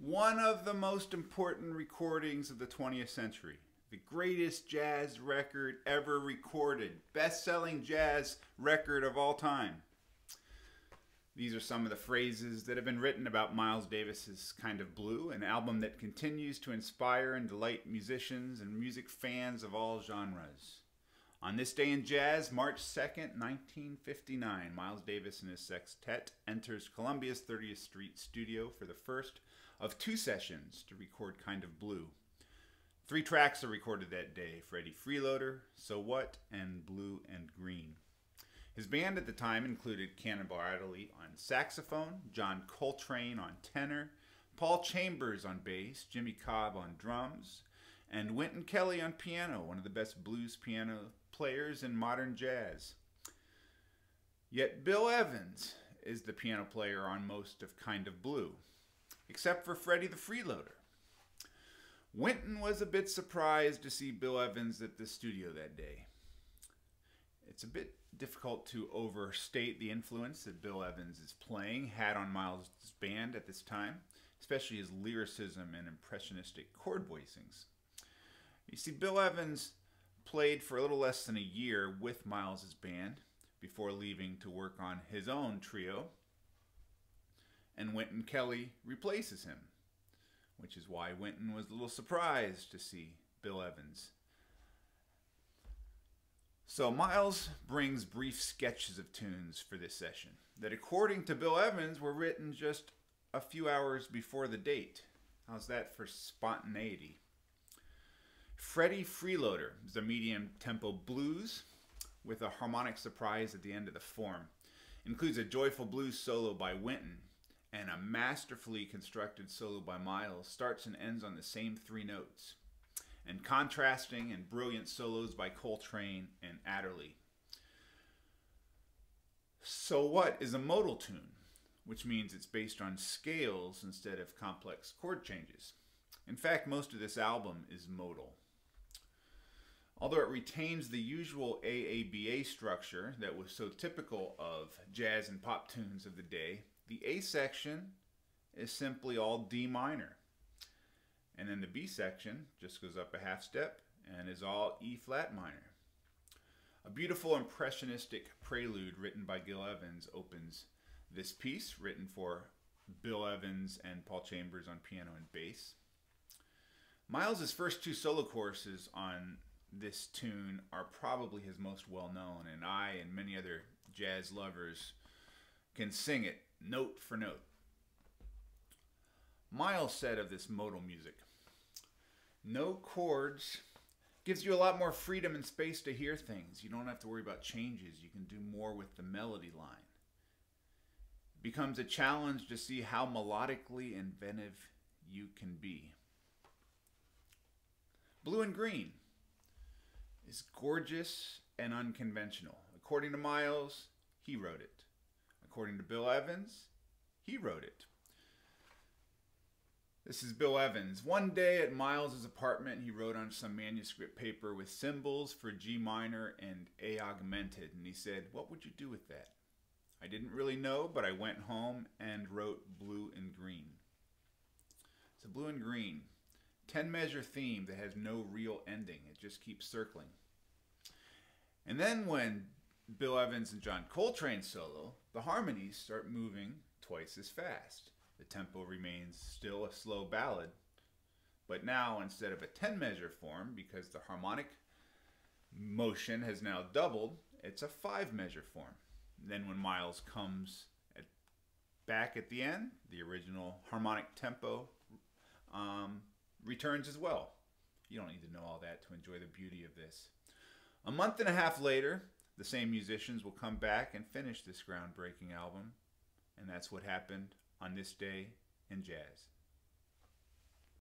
One of the most important recordings of the 20th century. The greatest jazz record ever recorded. Best-selling jazz record of all time. These are some of the phrases that have been written about Miles Davis's Kind of Blue, an album that continues to inspire and delight musicians and music fans of all genres. On this day in jazz, March 2nd, 1959, Miles Davis and his sextet enters Columbia's 30th Street studio for the first of two sessions to record Kind of Blue. 3 tracks are recorded that day: Freddie Freeloader, So What, and Blue and Green. His band at the time included Cannonball Adderley on saxophone, John Coltrane on tenor, Paul Chambers on bass, Jimmy Cobb on drums, and Wynton Kelly on piano, one of the best blues piano players in modern jazz. Yet Bill Evans is the piano player on most of Kind of Blue, except for Freddie the Freeloader. Wynton was a bit surprised to see Bill Evans at the studio that day. It's a bit difficult to overstate the influence that Bill Evans' playing had on Miles' band at this time, especially his lyricism and impressionistic chord voicings. You see, Bill Evans played for a little less than a year with Miles' band before leaving to work on his own trio, and Wynton Kelly replaces him, which is why Wynton was a little surprised to see Bill Evans. So Miles brings brief sketches of tunes for this session that, according to Bill Evans, were written just a few hours before the date. How's that for spontaneity? Freddie Freeloader is a medium-tempo blues with a harmonic surprise at the end of the form. It includes a joyful blues solo by Wynton, and a masterfully constructed solo by Miles starts and ends on the same 3 notes, and contrasting and brilliant solos by Coltrane and Adderley. So What is a modal tune, which means it's based on scales instead of complex chord changes. In fact, most of this album is modal. Although it retains the usual AABA structure that was so typical of jazz and pop tunes of the day, the A section is simply all D minor. And then the B section just goes up a half step and is all E flat minor. A beautiful impressionistic prelude written by Gil Evans opens this piece, written for Bill Evans and Paul Chambers on piano and bass. Miles' first 2 solo choruses on this tune are probably his most well-known, and I and many other jazz lovers can sing it note for note. Miles said of this modal music, "No chords gives you a lot more freedom and space to hear things. You don't have to worry about changes. You can do more with the melody line. It becomes a challenge to see how melodically inventive you can be." Blue and Green is gorgeous and unconventional. According to Miles, he wrote it. According to Bill Evans, he wrote it. This is Bill Evans. One day at Miles' apartment, he wrote on some manuscript paper with symbols for G minor and A augmented, and he said, "What would you do with that?" I didn't really know, but I went home and wrote Blue and Green. So Blue and Green, 10-measure theme that has no real ending. It just keeps circling. And then when Bill Evans and John Coltrane solo, the harmonies start moving twice as fast. The tempo remains still a slow ballad, but now instead of a 10-measure form, because the harmonic motion has now doubled, it's a 5-measure form. And then when Miles comes back at the end, the original harmonic tempo returns as well. You don't need to know all that to enjoy the beauty of this. A month and a half later, the same musicians will come back and finish this groundbreaking album, and that's what happened on this day in jazz.